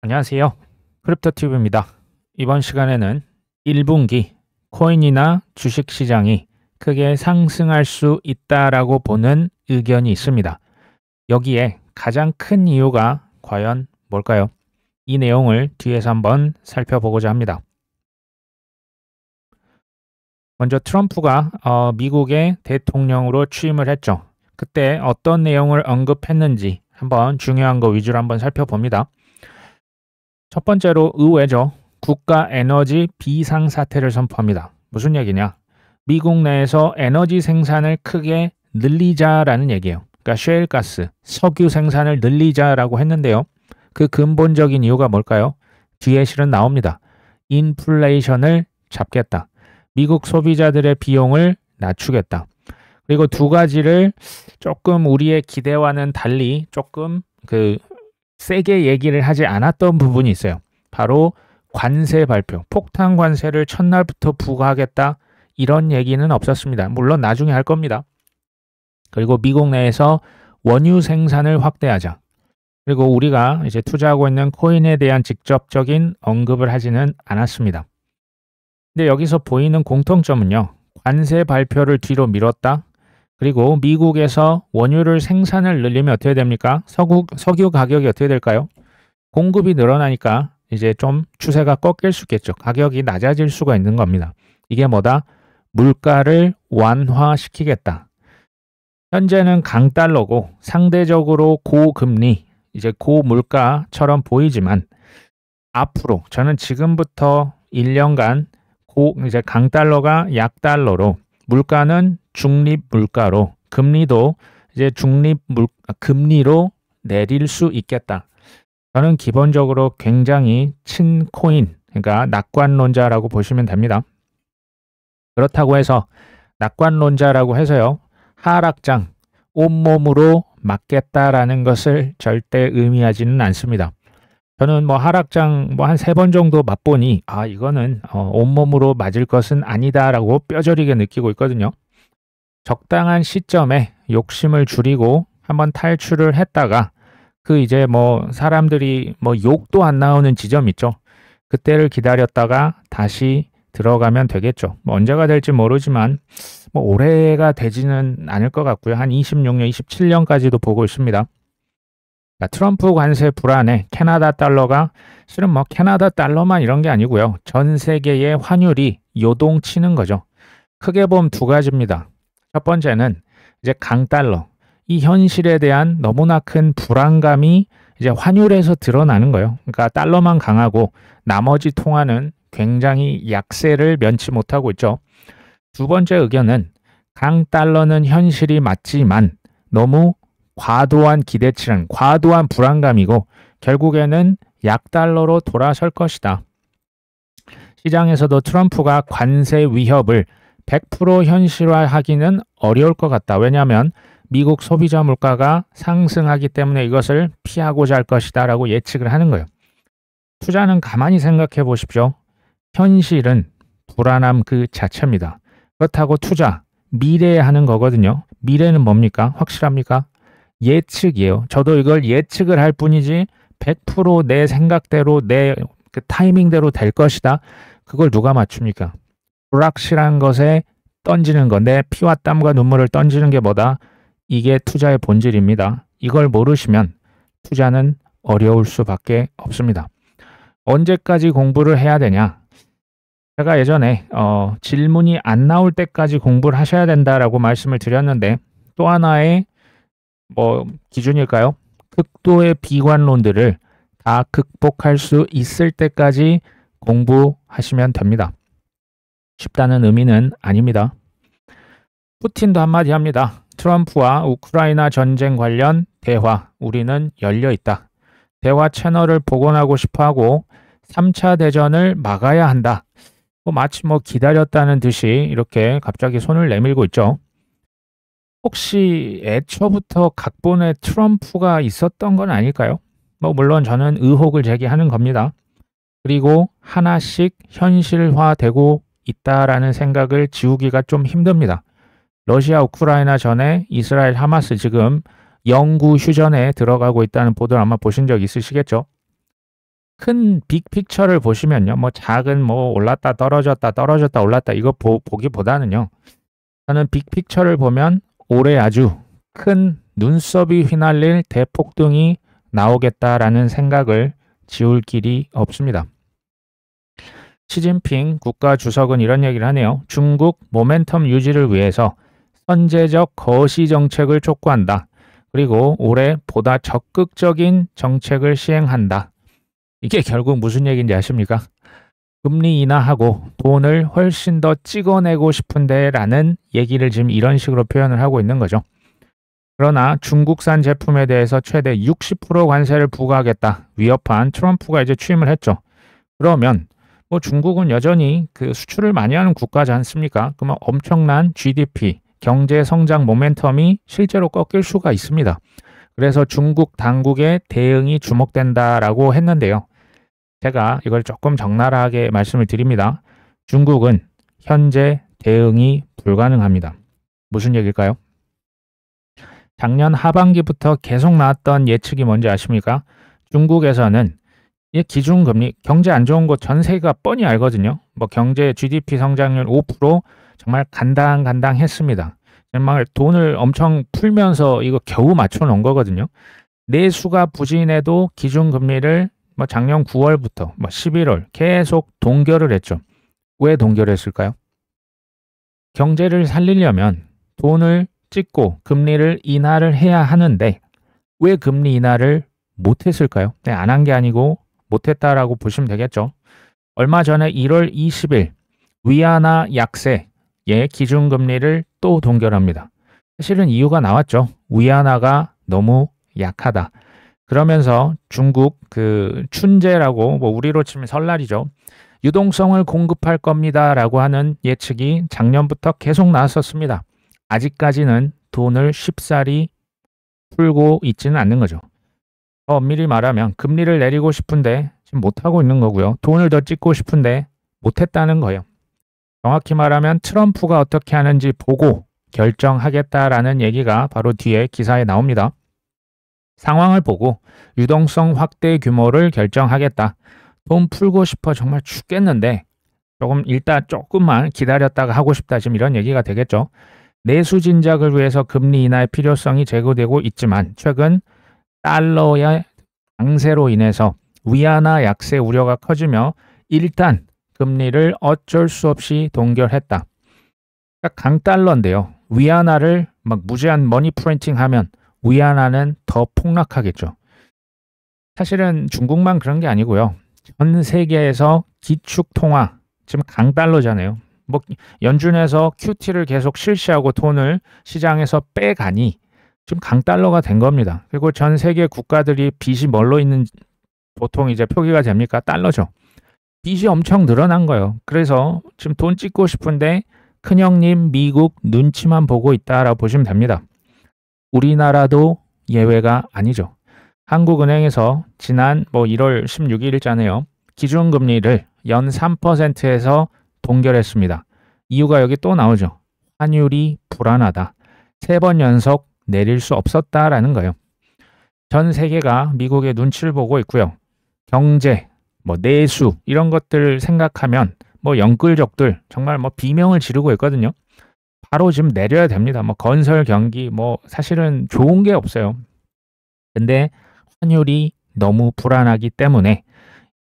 안녕하세요. 크립토튜브입니다. 이번 시간에는 1분기 코인이나 주식시장이 크게 상승할 수 있다라고 보는 의견이 있습니다. 여기에 가장 큰 이유가 과연 뭘까요? 이 내용을 뒤에서 한번 살펴보고자 합니다. 먼저 트럼프가 미국의 대통령으로 취임을 했죠. 그때 어떤 내용을 언급했는지 한번 중요한 거 위주로 한번 살펴봅니다. 첫 번째로 의외죠. 국가 에너지 비상사태를 선포합니다. 무슨 얘기냐? 미국 내에서 에너지 생산을 크게 늘리자라는 얘기예요. 그러니까 셰일가스, 석유 생산을 늘리자라고 했는데요. 그 근본적인 이유가 뭘까요? 뒤에 실은 나옵니다. 인플레이션을 잡겠다. 미국 소비자들의 비용을 낮추겠다. 그리고 두 가지를 조금 우리의 기대와는 달리 조금 세게 얘기를 하지 않았던 부분이 있어요. 바로 관세 발표, 폭탄 관세를 첫날부터 부과하겠다 이런 얘기는 없었습니다. 물론 나중에 할 겁니다. 그리고 미국 내에서 원유 생산을 확대하자. 그리고 우리가 이제 투자하고 있는 코인에 대한 직접적인 언급을 하지는 않았습니다. 근데 여기서 보이는 공통점은요. 관세 발표를 뒤로 미뤘다. 그리고 미국에서 원유를 생산을 늘리면 어떻게 됩니까? 석유 가격이 어떻게 될까요? 공급이 늘어나니까 이제 좀 추세가 꺾일 수 있겠죠. 가격이 낮아질 수가 있는 겁니다. 이게 뭐다? 물가를 완화시키겠다. 현재는 강달러고 상대적으로 고금리, 이제 고물가처럼 보이지만 앞으로 저는 지금부터 1년간 이제 강달러가 약달러로 물가는 중립 물가로 금리도 이제 금리로 내릴 수 있겠다. 저는 기본적으로 굉장히 친코인, 그러니까 낙관론자라고 보시면 됩니다. 그렇다고 해서 낙관론자라고 해서요. 하락장 온몸으로 맞겠다라는 것을 절대 의미하지는 않습니다. 저는 하락장 한 3번 정도 맛보니 이거는 온몸으로 맞을 것은 아니다라고 뼈저리게 느끼고 있거든요. 적당한 시점에 욕심을 줄이고 한번 탈출을 했다가 이제 사람들이 욕도 안 나오는 지점 있죠. 그때를 기다렸다가 다시 들어가면 되겠죠. 언제가 될지 모르지만 올해가 되지는 않을 것 같고요. 한 26년, 27년까지도 보고 있습니다. 트럼프 관세 불안에 캐나다 달러가 실은 캐나다 달러만 이런 게 아니고요. 전 세계의 환율이 요동치는 거죠. 크게 보면 두 가지입니다. 첫 번째는 이제 강달러. 이 현실에 대한 너무나 큰 불안감이 이제 환율에서 드러나는 거예요. 그러니까 달러만 강하고 나머지 통화는 굉장히 약세를 면치 못하고 있죠. 두 번째 의견은 강달러는 현실이 맞지만 너무 과도한 기대치는 과도한 불안감이고 결국에는 약달러로 돌아설 것이다. 시장에서도 트럼프가 관세 위협을 100% 현실화하기는 어려울 것 같다. 왜냐하면 미국 소비자 물가가 상승하기 때문에 이것을 피하고자 할 것이다 라고 예측을 하는 거예요. 투자는 가만히 생각해 보십시오. 현실은 불안함 그 자체입니다. 그렇다고 투자, 미래에 하는 거거든요. 미래는 뭡니까? 확실합니까? 예측이에요. 저도 이걸 예측을 할 뿐이지 100%내 생각대로 내 타이밍대로 될 것이다. 그걸 누가 맞춥니까? 불확실한 것에 던지는 거, 내 피와 땀과 눈물을 던지는 게 뭐다? 이게 투자의 본질입니다. 이걸 모르시면 투자는 어려울 수밖에 없습니다. 언제까지 공부를 해야 되냐? 제가 예전에 질문이 안 나올 때까지 공부를 하셔야 된다라고 말씀을 드렸는데 또 하나의 기준일까요? 극도의 비관론들을 다 극복할 수 있을 때까지 공부하시면 됩니다. 쉽다는 의미는 아닙니다. 푸틴도 한마디 합니다. 트럼프와 우크라이나 전쟁 관련 대화, 우리는 열려 있다. 대화 채널을 복원하고 싶어하고 3차 대전을 막아야 한다. 마치 기다렸다는 듯이 이렇게 갑자기 손을 내밀고 있죠. 혹시 애초부터 각본에 트럼프가 있었던 건 아닐까요? 물론 저는 의혹을 제기하는 겁니다. 그리고 하나씩 현실화되고 있다라는 생각을 지우기가 좀 힘듭니다. 러시아 우크라이나 전에 이스라엘 하마스 지금 영구 휴전에 들어가고 있다는 보도를 아마 보신 적 있으시겠죠? 큰 빅픽처를 보시면요. 뭐 작은 뭐 올랐다 떨어졌다 떨어졌다 올랐다 이거 보기보다는요. 저는 빅픽처를 보면 올해 아주 큰 눈썹이 휘날릴 대폭등이 나오겠다라는 생각을 지울 길이 없습니다. 시진핑 국가주석은 이런 얘기를 하네요. 중국 모멘텀 유지를 위해서 선제적 거시 정책을 촉구한다. 그리고 올해 보다 적극적인 정책을 시행한다. 이게 결국 무슨 얘기인지 아십니까? 금리 인하하고 돈을 훨씬 더 찍어내고 싶은데 라는 얘기를 지금 이런 식으로 표현을 하고 있는 거죠. 그러나 중국산 제품에 대해서 최대 60% 관세를 부과하겠다. 위협한 트럼프가 이제 취임을 했죠. 그러면 뭐 중국은 여전히 그 수출을 많이 하는 국가지 않습니까? 그러면 엄청난 GDP, 경제 성장 모멘텀이 실제로 꺾일 수가 있습니다. 그래서 중국 당국의 대응이 주목된다라고 했는데요. 제가 이걸 조금 적나라하게 말씀을 드립니다. 중국은 현재 대응이 불가능합니다. 무슨 얘기일까요? 작년 하반기부터 계속 나왔던 예측이 뭔지 아십니까? 중국에서는 이 기준금리, 경제 안 좋은 곳 전 세계가 뻔히 알거든요. 뭐 경제 GDP 성장률 5% 정말 간당간당했습니다. 정말 돈을 엄청 풀면서 이거 겨우 맞춰 놓은 거거든요. 내수가 부진해도 기준금리를 뭐 작년 9월부터 뭐 11월 계속 동결을 했죠. 왜 동결했을까요? 경제를 살리려면 돈을 찍고 금리를 인하를 해야 하는데 왜 금리 인하를 못했을까요? 안 한 게 아니고 못했다라고 보시면 되겠죠. 얼마 전에 1월 20일 위안화 약세의 기준금리를 또 동결합니다. 사실은 이유가 나왔죠. 위안화가 너무 약하다. 그러면서 중국 그 춘제라고 뭐 우리로 치면 설날이죠. 유동성을 공급할 겁니다라고 하는 예측이 작년부터 계속 나왔었습니다. 아직까지는 돈을 쉽사리 풀고 있지는 않는 거죠. 더 엄밀히 말하면 금리를 내리고 싶은데 지금 못하고 있는 거고요. 돈을 더 찍고 싶은데 못했다는 거예요. 정확히 말하면 트럼프가 어떻게 하는지 보고 결정하겠다라는 얘기가 바로 뒤에 기사에 나옵니다. 상황을 보고 유동성 확대 규모를 결정하겠다. 돈 풀고 싶어 정말 죽겠는데 일단 조금만 기다렸다가 하고 싶다. 지금 이런 얘기가 되겠죠. 내수 진작을 위해서 금리 인하의 필요성이 제고되고 있지만 최근 달러의 강세로 인해서 위안화 약세 우려가 커지며 일단 금리를 어쩔 수 없이 동결했다. 그러니까 강달러인데요. 위안화를 막 무제한 머니 프린팅하면 위안화는 더 폭락하겠죠. 사실은 중국만 그런 게 아니고요. 전 세계에서 기축통화, 지금 강달러잖아요. 뭐 연준에서 QT를 계속 실시하고 돈을 시장에서 빼가니 지금 강달러가 된 겁니다. 그리고 전 세계 국가들이 빚이 뭘로 있는 보통 이제 표기가 됩니까? 달러죠. 빚이 엄청 늘어난 거예요. 그래서 지금 돈 찍고 싶은데 큰형님 미국 눈치만 보고 있다라고 보시면 됩니다. 우리나라도 예외가 아니죠. 한국은행에서 지난 1월 16일자네요. 기준금리를 연 3%에서 동결했습니다. 이유가 여기 또 나오죠. 환율이 불안하다. 3번 연속 내릴 수 없었다라는 거예요. 전 세계가 미국의 눈치를 보고 있고요. 경제, 내수 이런 것들을 생각하면 영끌족들 정말 비명을 지르고 있거든요. 바로 지금 내려야 됩니다. 건설 경기 사실은 좋은 게 없어요. 근데 환율이 너무 불안하기 때문에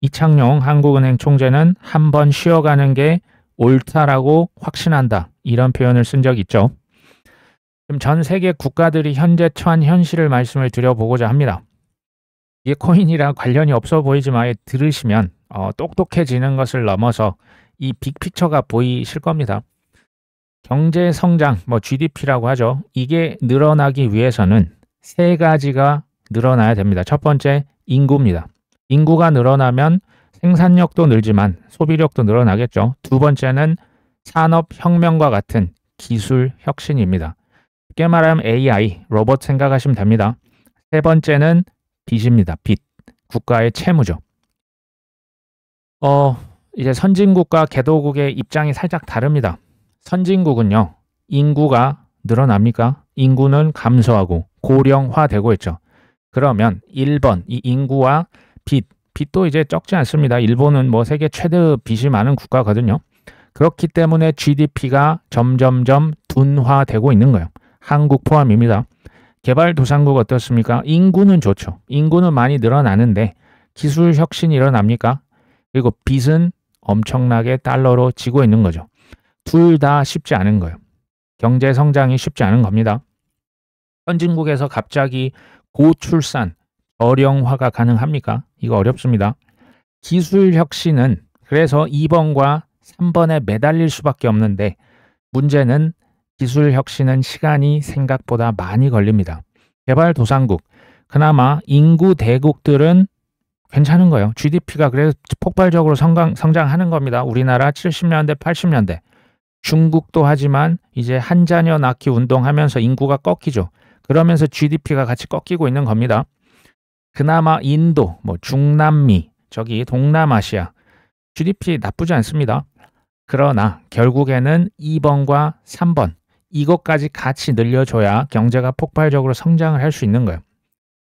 이창용 한국은행 총재는 한번 쉬어가는 게 옳다라고 확신한다. 이런 표현을 쓴 적이 있죠. 지금 전 세계 국가들이 현재 처한 현실을 말씀을 드려보고자 합니다. 이게 코인이랑 관련이 없어 보이지만 들으시면 똑똑해지는 것을 넘어서 이 빅픽처가 보이실 겁니다. 경제 성장, GDP라고 하죠. 이게 늘어나기 위해서는 3가지가 늘어나야 됩니다. 첫 번째, 인구입니다. 인구가 늘어나면 생산력도 늘지만 소비력도 늘어나겠죠. 두 번째는 산업혁명과 같은 기술 혁신입니다. 쉽게 말하면 AI, 로봇 생각하시면 됩니다. 세 번째는 빚입니다. 빚. 국가의 채무죠. 이제 선진국과 개도국의 입장이 살짝 다릅니다. 선진국은요, 인구가 늘어납니까? 인구는 감소하고 고령화되고 있죠. 그러면 1번, 이 인구와 빚, 빚도 이제 적지 않습니다. 일본은 뭐 세계 최대 빚이 많은 국가거든요. 그렇기 때문에 GDP가 점점점 둔화되고 있는 거예요. 한국 포함입니다. 개발도상국 어떻습니까? 인구는 좋죠. 인구는 많이 늘어나는데 기술 혁신이 일어납니까? 그리고 빚은 엄청나게 달러로 지고 있는 거죠. 둘 다 쉽지 않은 거예요. 경제 성장이 쉽지 않은 겁니다. 선진국에서 갑자기 고출산, 저령화가 가능합니까? 이거 어렵습니다. 기술 혁신은 그래서 2번과 3번에 매달릴 수밖에 없는데 문제는 기술 혁신은 시간이 생각보다 많이 걸립니다. 개발도상국, 그나마 인구 대국들은 괜찮은 거예요. GDP가 그래서 폭발적으로 성장하는 겁니다. 우리나라 70년대, 80년대. 중국도 하지만 이제 한 자녀 낳기 운동하면서 인구가 꺾이죠. 그러면서 GDP가 같이 꺾이고 있는 겁니다. 그나마 인도, 뭐 중남미, 저기 동남아시아 GDP 나쁘지 않습니다. 그러나 결국에는 2번과 3번 이것까지 같이 늘려줘야 경제가 폭발적으로 성장을 할 수 있는 거예요.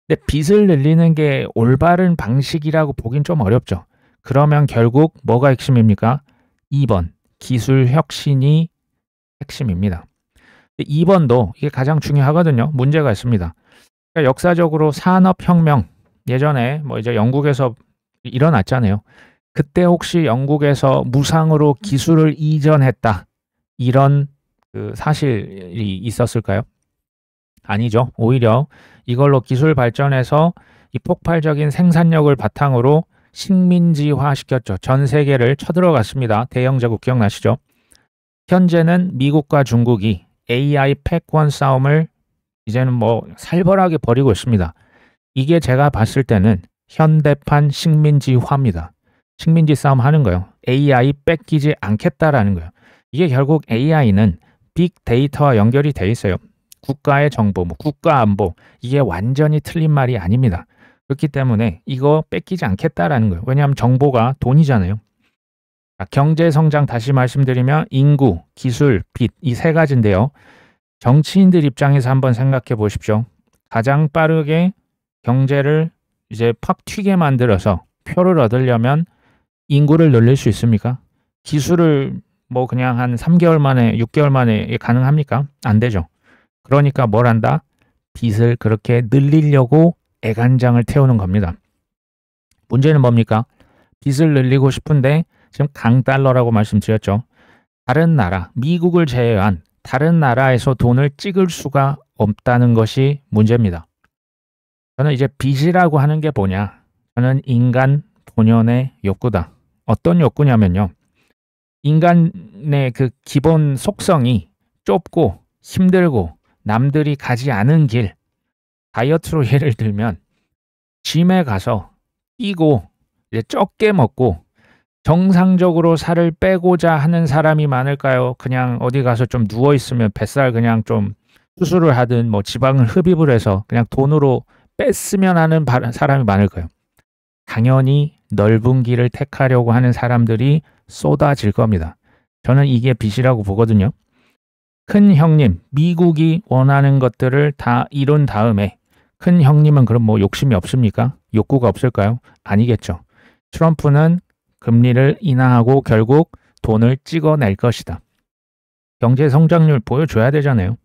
근데 빚을 늘리는 게 올바른 방식이라고 보긴 좀 어렵죠. 그러면 결국 뭐가 핵심입니까? 2번 기술 혁신이 핵심입니다. 2번도 이게 가장 중요하거든요. 문제가 있습니다. 그러니까 역사적으로 산업혁명 예전에 뭐 이제 영국에서 일어났잖아요. 그때 혹시 영국에서 무상으로 기술을 이전했다 이런 그 사실이 있었을까요? 아니죠. 오히려 이걸로 기술 발전해서 이 폭발적인 생산력을 바탕으로 식민지화 시켰죠. 전 세계를 쳐들어갔습니다. 대영제국 기억나시죠? 현재는 미국과 중국이 AI 패권 싸움을 이제는 뭐 살벌하게 벌이고 있습니다. 이게 제가 봤을 때는 현대판 식민지화입니다. 식민지 싸움 하는 거예요. AI 뺏기지 않겠다라는 거예요. 이게 결국 AI는 빅데이터와 연결이 돼 있어요. 국가의 정보, 뭐 국가 안보 이게 완전히 틀린 말이 아닙니다. 그렇기 때문에 이거 뺏기지 않겠다라는 거예요. 왜냐하면 정보가 돈이잖아요. 경제 성장 다시 말씀드리면 인구, 기술, 빚 이 세 가지인데요. 정치인들 입장에서 한번 생각해 보십시오. 가장 빠르게 경제를 이제 팍 튀게 만들어서 표를 얻으려면 인구를 늘릴 수 있습니까? 기술을 뭐 그냥 한 3개월 만에 6개월 만에 가능합니까? 안 되죠. 그러니까 뭘 한다? 빚을 그렇게 늘리려고 애간장을 태우는 겁니다. 문제는 뭡니까? 빚을 늘리고 싶은데 지금 강달러라고 말씀드렸죠. 다른 나라, 미국을 제외한 다른 나라에서 돈을 찍을 수가 없다는 것이 문제입니다. 저는 이제 빚이라고 하는 게 뭐냐? 저는 인간 본연의 욕구다. 어떤 욕구냐면요. 인간의 그 기본 속성이 좁고 힘들고 남들이 가지 않은 길, 다이어트로 예를 들면 짐에 가서 뛰고 이제 적게 먹고 정상적으로 살을 빼고자 하는 사람이 많을까요? 그냥 어디 가서 좀 누워 있으면 뱃살 그냥 좀 수술을 하든 뭐 지방을 흡입을 해서 그냥 돈으로 뺐으면 하는 사람이 많을까요? 당연히 넓은 길을 택하려고 하는 사람들이 쏟아질 겁니다. 저는 이게 빚이라고 보거든요. 큰 형님, 미국이 원하는 것들을 다 이룬 다음에 큰 형님은 그럼 뭐 욕심이 없습니까? 욕구가 없을까요? 아니겠죠. 트럼프는 금리를 인하하고 결국 돈을 찍어낼 것이다. 경제 성장률 보여줘야 되잖아요.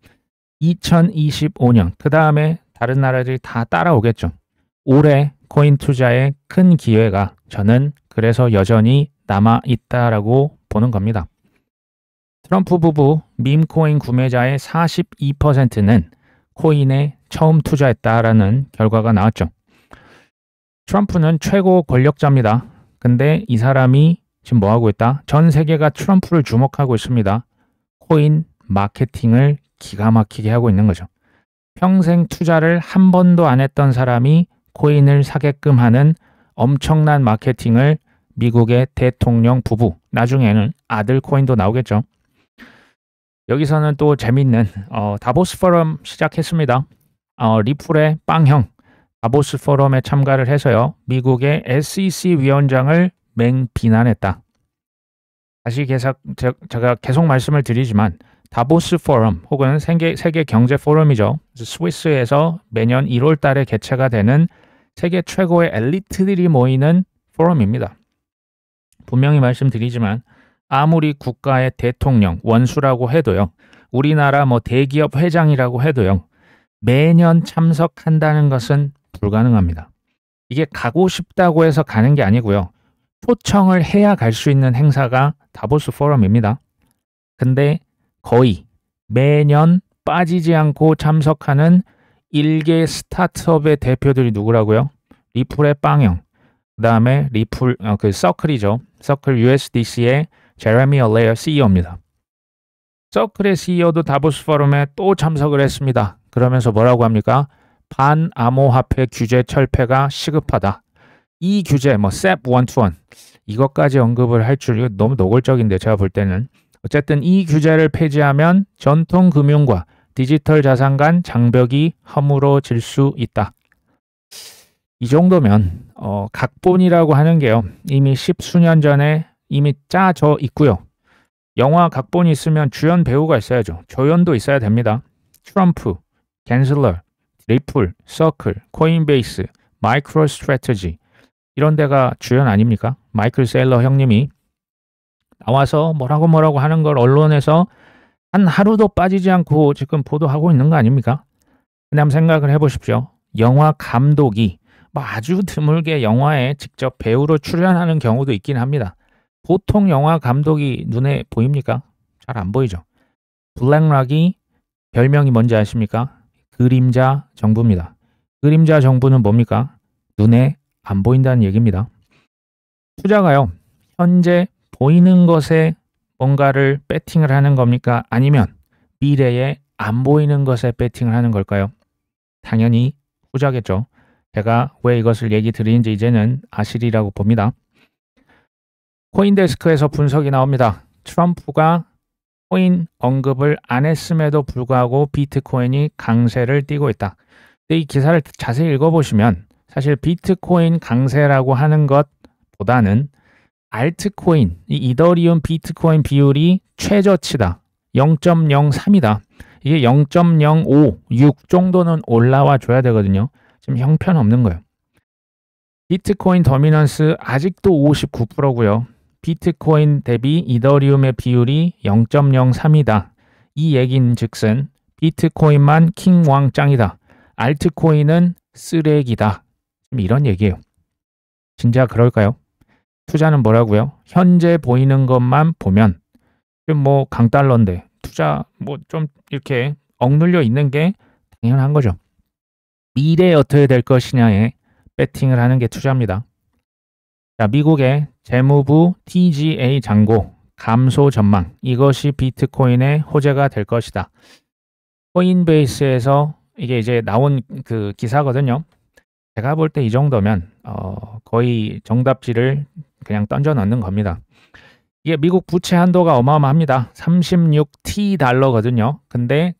2025년, 그 다음에 다른 나라들이 다 따라오겠죠. 올해 코인 투자에 큰 기회가 저는 그래서 여전히 남아있다라고 보는 겁니다. 트럼프 부부 밈코인 구매자의 42%는 코인에 처음 투자했다라는 결과가 나왔죠. 트럼프는 최고 권력자입니다. 근데 이 사람이 지금 뭐하고 있다? 전 세계가 트럼프를 주목하고 있습니다. 코인 마케팅을 기가 막히게 하고 있는 거죠. 평생 투자를 한 번도 안 했던 사람이 코인을 사게끔 하는 엄청난 마케팅을 미국의 대통령 부부, 나중에는 아들 코인도 나오겠죠. 여기서는 또 재밌는 다보스 포럼 시작했습니다. 리플의 빵형 다보스 포럼에 참가를 해서요. 미국의 SEC 위원장을 맹비난했다. 다시 제가 계속 말씀을 드리지만 다보스 포럼 혹은 세계 경제 포럼이죠. 스위스에서 매년 1월 달에 개최가 되는 세계 최고의 엘리트들이 모이는 포럼입니다. 분명히 말씀드리지만 아무리 국가의 대통령, 원수라고 해도요. 우리나라 뭐 대기업 회장이라고 해도요. 매년 참석한다는 것은 불가능합니다. 이게 가고 싶다고 해서 가는 게 아니고요. 초청을 해야 갈 수 있는 행사가 다보스 포럼입니다. 근데 거의 매년 빠지지 않고 참석하는 일개 스타트업의 대표들이 누구라고요? 리플의 빵형, 그 다음에 리플, 서클이죠. 서클 USDC의 제레미 얼레어 CEO입니다. 서클의 CEO도 다보스 포럼에 또 참석을 했습니다. 그러면서 뭐라고 합니까? 반암호화폐 규제 철폐가 시급하다. 이 규제, SEP 121 이것까지 언급을 할 줄, 이거 너무 노골적인데 제가 볼 때는. 어쨌든 이 규제를 폐지하면 전통 금융과 디지털 자산 간 장벽이 허물어질 수 있다. 이 정도면 각본이라고 하는 게요. 이미 10수년 전에 이미 짜져 있고요. 영화 각본이 있으면 주연 배우가 있어야죠. 조연도 있어야 됩니다. 트럼프, 갠슬러, 리플, 서클, 코인베이스, 마이크로 스트래티지 이런 데가 주연 아닙니까? 마이클 세일러 형님이 나와서 뭐라고 하는 걸 언론에서 한 하루도 빠지지 않고 지금 보도하고 있는 거 아닙니까? 근데 한번 생각을 해보십시오. 영화 감독이 아주 드물게 영화에 직접 배우로 출연하는 경우도 있긴 합니다. 보통 영화 감독이 눈에 보입니까? 잘 안 보이죠. 블랙락이 별명이 뭔지 아십니까? 그림자 정부입니다. 그림자 정부는 뭡니까? 눈에 안 보인다는 얘기입니다. 투자가요. 현재 보이는 것에 뭔가를 배팅을 하는 겁니까? 아니면 미래에 안 보이는 것에 배팅을 하는 걸까요? 당연히 후자겠죠. 제가 왜 이것을 얘기 드리는지 이제는 아시리라고 봅니다. 코인데스크에서 분석이 나옵니다. 트럼프가 코인 언급을 안 했음에도 불구하고 비트코인이 강세를 띠고 있다. 근데 이 기사를 자세히 읽어보시면 사실 비트코인 강세라고 하는 것보다는 알트코인, 이 이더리움 비트코인 비율이 최저치다. 0.03이다. 이게 0.05, 6 정도는 올라와 줘야 되거든요. 지금 형편없는 거예요. 비트코인 더미넌스 아직도 59%고요. 비트코인 대비 이더리움의 비율이 0.03이다. 이 얘기는 즉슨 비트코인만 킹왕짱이다. 알트코인은 쓰레기다. 이런 얘기예요. 진짜 그럴까요? 투자는 뭐라고요? 현재 보이는 것만 보면 강달러인데 투자 좀 이렇게 억눌려 있는 게 당연한 거죠. 미래에 어떻게 될 것이냐에 배팅을 하는 게 투자입니다. 자, 미국의 재무부 TGA 잔고 감소 전망, 이것이 비트코인의 호재가 될 것이다. 코인베이스에서 이게 이제 나온 그 기사거든요. 제가 볼 때 이 정도면 거의 정답지를 그냥 던져 넣는 겁니다. 이게 미국 부채 한도가 어마어마합니다. 36T 달러거든요. 근데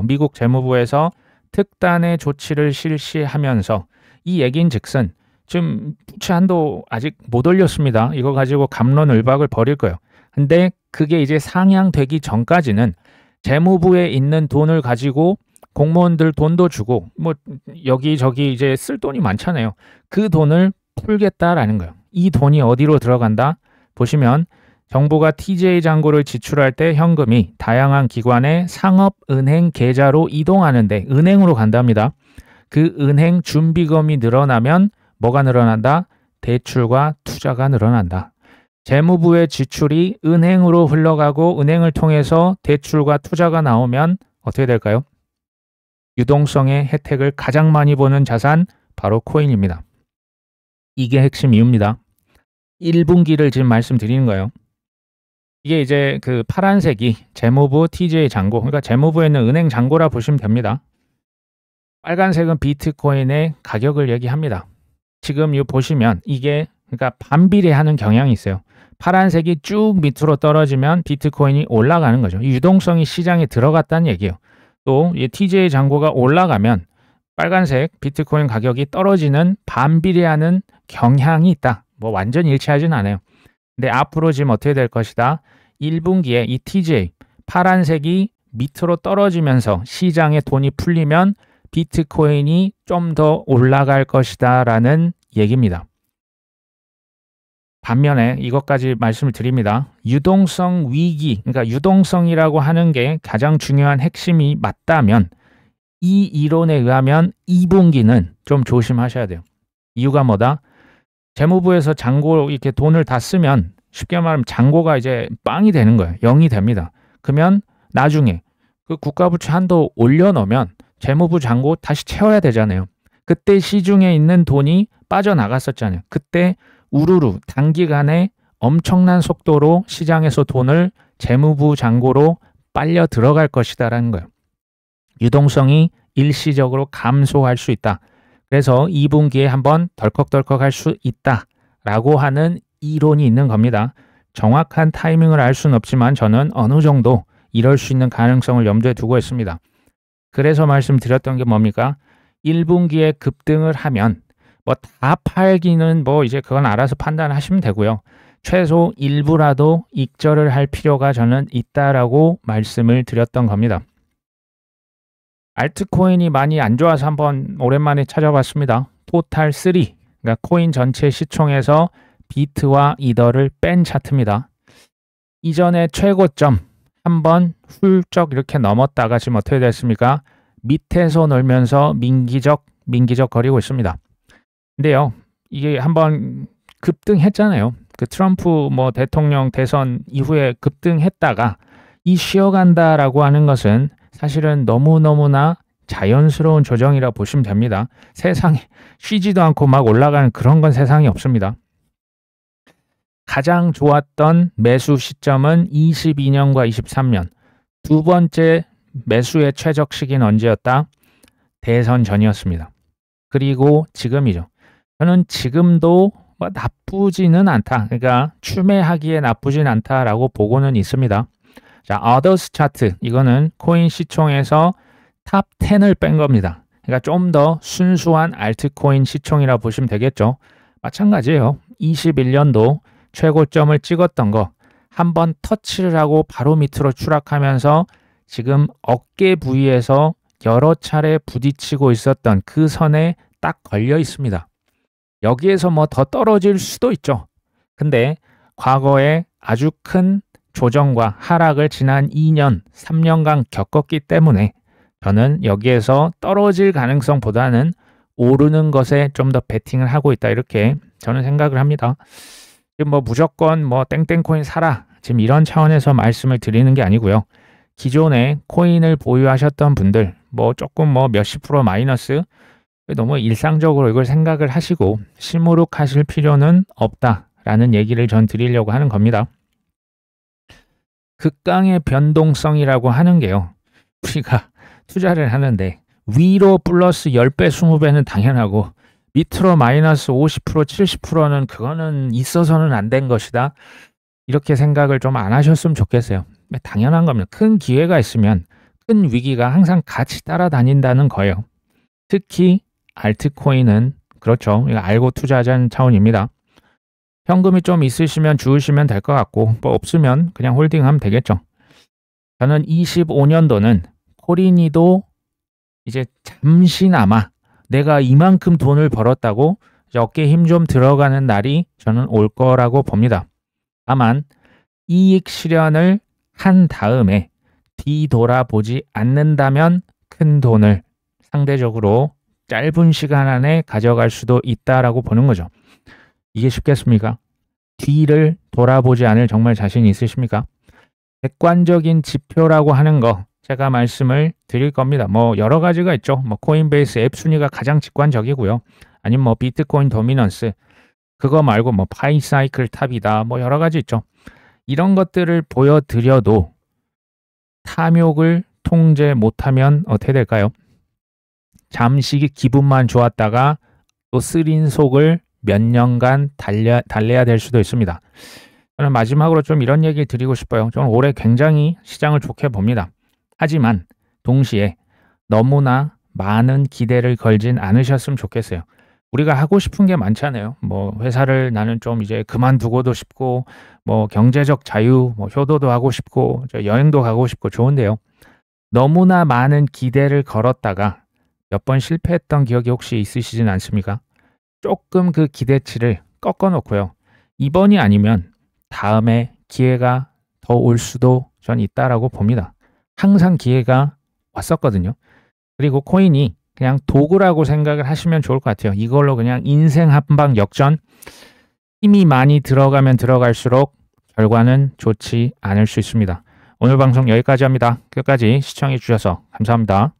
미국 재무부에서 특단의 조치를 실시하면서 이 얘기인 즉슨 지금 부채 한도 아직 못 올렸습니다. 이거 가지고 갑론을박을 벌일 거예요. 근데 그게 이제 상향되기 전까지는 재무부에 있는 돈을 가지고 공무원들 돈도 주고 여기저기 이제 쓸 돈이 많잖아요. 그 돈을 풀겠다라는 거예요. 이 돈이 어디로 들어간다? 보시면 정부가 TGA 잔고를 지출할 때 현금이 다양한 기관의 상업은행 계좌로 이동하는데 은행으로 간답니다. 그 은행 준비금이 늘어나면 뭐가 늘어난다? 대출과 투자가 늘어난다. 재무부의 지출이 은행으로 흘러가고 은행을 통해서 대출과 투자가 나오면 어떻게 될까요? 유동성의 혜택을 가장 많이 보는 자산 바로 코인입니다. 이게 핵심 이유입니다. 1분기를 지금 말씀드리는 거예요. 이게 이제 그 파란색이 재무부 TGA 잔고, 그러니까 재무부에 있는 은행 잔고라 보시면 됩니다. 빨간색은 비트코인의 가격을 얘기합니다. 지금 이 보시면 이게 그러니까 반비례하는 경향이 있어요. 파란색이 쭉 밑으로 떨어지면 비트코인이 올라가는 거죠. 유동성이 시장에 들어갔다는 얘기예요. 또 이 TGA 잔고가 올라가면 빨간색 비트코인 가격이 떨어지는 반비례하는 경향이 있다. 완전히 일치하지는 않아요. 근데 앞으로 지금 어떻게 될 것이다. 1분기에 이 TGA 파란색이 밑으로 떨어지면서 시장에 돈이 풀리면 비트코인이 좀 더 올라갈 것이다 라는 얘기입니다. 반면에 이것까지 말씀을 드립니다. 유동성 위기, 그러니까 유동성이라고 하는 게 가장 중요한 핵심이 맞다면 이 이론에 의하면 2분기는 좀 조심하셔야 돼요. 이유가 뭐다? 재무부에서 잔고 이렇게 돈을 다 쓰면 쉽게 말하면 잔고가 이제 빵이 되는 거예요. 0이 됩니다. 그러면 나중에 그 국가부채 한도 올려놓으면 재무부 잔고 다시 채워야 되잖아요. 그때 시중에 있는 돈이 빠져나갔었잖아요. 그때 우르르 단기간에 엄청난 속도로 시장에서 돈을 재무부 잔고로 빨려 들어갈 것이다라는 거예요. 유동성이 일시적으로 감소할 수 있다. 그래서 2분기에 한번 덜컥덜컥 할 수 있다라고 하는 이론이 있는 겁니다. 정확한 타이밍을 알 수는 없지만 저는 어느 정도 이럴 수 있는 가능성을 염두에 두고 있습니다. 그래서 말씀드렸던 게 뭡니까? 1분기에 급등을 하면 뭐 다 팔기는 뭐 이제 그건 알아서 판단하시면 되고요. 최소 일부라도 익절을 할 필요가 저는 있다라고 말씀을 드렸던 겁니다. 알트코인이 많이 안 좋아서 한번 오랜만에 찾아봤습니다. 토탈3, 그러니까 코인 전체 시총에서 비트와 이더를 뺀 차트입니다. 이전에 최고점 한번 훌쩍 이렇게 넘었다가 지금 어떻게 됐습니까? 밑에서 놀면서 민기적 거리고 있습니다. 근데요, 이게 한번 급등했잖아요. 그 트럼프 뭐 대통령 대선 이후에 급등했다가 이 쉬어간다라고 하는 것은 사실은 너무너무나 자연스러운 조정이라 보시면 됩니다. 세상에 쉬지도 않고 막 올라가는 그런 건 세상에 없습니다. 가장 좋았던 매수 시점은 22년과 23년. 두 번째 매수의 최적 시기는 언제였다? 대선 전이었습니다. 그리고 지금이죠. 저는 지금도 뭐 나쁘지는 않다. 그러니까 추매하기에 나쁘진 않다라고 보고는 있습니다. 자, others 차트. 이거는 코인 시총에서 탑 10을 뺀 겁니다. 그러니까 좀 더 순수한 알트코인 시총이라 보시면 되겠죠. 마찬가지예요. 21년도 최고점을 찍었던 거 한번 터치를 하고 바로 밑으로 추락하면서 지금 어깨 부위에서 여러 차례 부딪히고 있었던 그 선에 딱 걸려 있습니다. 여기에서 뭐 더 떨어질 수도 있죠. 근데 과거에 아주 큰 조정과 하락을 지난 2년, 3년간 겪었기 때문에 저는 여기에서 떨어질 가능성보다는 오르는 것에 좀 더 베팅을 하고 있다. 이렇게 저는 생각을 합니다. 지금 뭐 무조건 뭐 땡땡코인 사라. 지금 이런 차원에서 말씀을 드리는 게 아니고요. 기존에 코인을 보유하셨던 분들, 뭐 조금 뭐 몇십 프로 마이너스, 너무 일상적으로 이걸 생각을 하시고 시무룩하실 필요는 없다라는 얘기를 전 드리려고 하는 겁니다. 극강의 변동성이라고 하는 게요. 우리가 투자를 하는데 위로 플러스 10배, 20배는 당연하고 밑으로 마이너스 50%, 70%는 그거는 있어서는 안 된 것이다. 이렇게 생각을 좀 안 하셨으면 좋겠어요. 당연한 겁니다. 큰 기회가 있으면 큰 위기가 항상 같이 따라다닌다는 거예요. 특히 알트코인은 그렇죠. 이거 알고 투자하자는 차원입니다. 현금이 좀 있으시면 주우시면 될 것 같고 뭐 없으면 그냥 홀딩하면 되겠죠. 저는 25년도는 코린이도 이제 잠시나마 내가 이만큼 돈을 벌었다고 어깨에 힘 좀 들어가는 날이 저는 올 거라고 봅니다. 다만 이익 실현을 한 다음에 뒤돌아보지 않는다면 큰 돈을 상대적으로 짧은 시간 안에 가져갈 수도 있다라고 보는 거죠. 이게 쉽겠습니까? 뒤를 돌아보지 않을 정말 자신 있으십니까? 객관적인 지표라고 하는 거 제가 말씀을 드릴 겁니다. 뭐 여러 가지가 있죠. 뭐 코인베이스 앱 순위가 가장 직관적이고요. 아니면 뭐 비트코인 도미넌스, 그거 말고 뭐 파이사이클 탑이다. 뭐 여러 가지 있죠. 이런 것들을 보여드려도 탐욕을 통제 못하면 어떻게 될까요? 잠시 기분만 좋았다가 또 쓰린 속을 몇 년간 달래야 될 수도 있습니다. 저는 마지막으로 좀 이런 얘기를 드리고 싶어요. 저는 올해 굉장히 시장을 좋게 봅니다. 하지만 동시에 너무나 많은 기대를 걸진 않으셨으면 좋겠어요. 우리가 하고 싶은 게 많잖아요. 뭐 회사를 나는 좀 이제 그만두고도 싶고, 뭐 경제적 자유, 뭐 효도도 하고 싶고, 여행도 가고 싶고 좋은데요. 너무나 많은 기대를 걸었다가 몇 번 실패했던 기억이 혹시 있으시진 않습니까? 조금 그 기대치를 꺾어 놓고요. 이번이 아니면 다음에 기회가 더 올 수도 전 있다라고 봅니다. 항상 기회가 왔었거든요. 그리고 코인이 그냥 도구라고 생각을 하시면 좋을 것 같아요. 이걸로 그냥 인생 한방 역전, 힘이 많이 들어가면 들어갈수록 결과는 좋지 않을 수 있습니다. 오늘 방송 여기까지 합니다. 끝까지 시청해 주셔서 감사합니다.